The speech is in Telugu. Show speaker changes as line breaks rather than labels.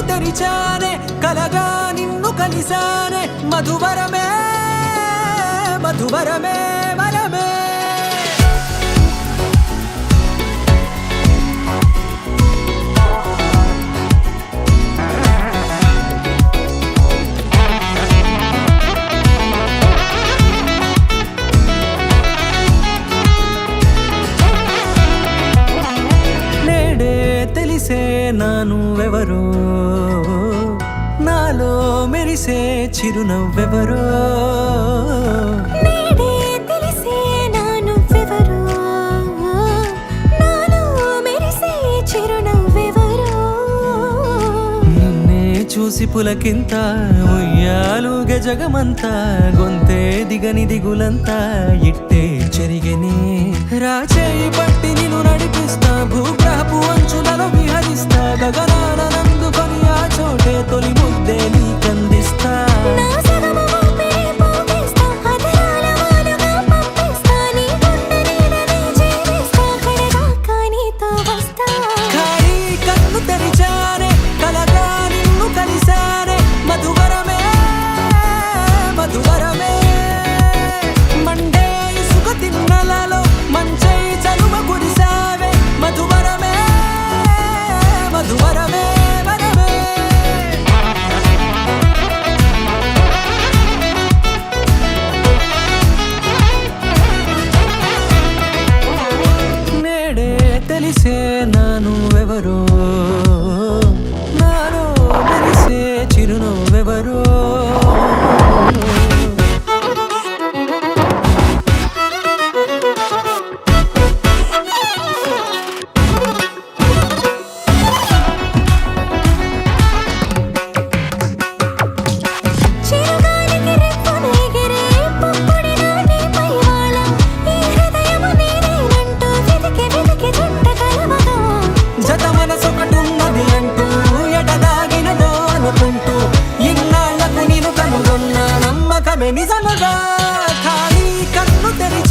తెరిచానే కలగా నిన్ను కలిసానే మధువరమే మధువరమే వరమే తెలిసే నానువెవరో నాలో మెరిసే చిరునవ్వెవరో
నేడే తెలిసే నానువెవరో నాలో మెరిసే చిరునవ్వెవరో
నిన్నే చూసి పులకింత ఉయ్యాలుగ జగమంతా గొంతే దిగని దిగులంతా ఇట్టే చెరిగెనే రాచేయి పట్టి నిన్ను నడిపిస్తా భూగ్రహపు అంచులలో విహరిస్తా గగనాన నందుకొని ఆ చోటే తొలి ముద్దే నీకందిస్తా
నా సగము ఊపిరి పోగేస్తా అధరాల వాలుగా పంపిస్తా నీ గుండె నీడనే చేరేస్తా కడదాకా నీతో వస్తా
ఖాళీ కన్ను తెరిచానే కలగా నిన్ను కలిసానే మధువరమే మధువరమే మండే ఇసుక తిన్నలలో మంచై చలువ కురిసావే మధువరమే మధువరమే వరమే నేడే తెలిసే నానువెవరో నాలో మెరిసే చిరునవ్వెవరో
చిరుగాలికి రెప్పున ఎగిరే పుప్పొడిగా నీపై వాలా ఈ హృదయము నీదేనంటూ వెతికి వెతికి చుట్ట కలవగా
జత మనసొకటున్నది అంటూ ఎటదాగినదో అనుకుంటూ ఇన్నాళ్లకు నేను కనుగొన్న నమ్మకమే నిజముగా ఖాళీ కన్ను తెరి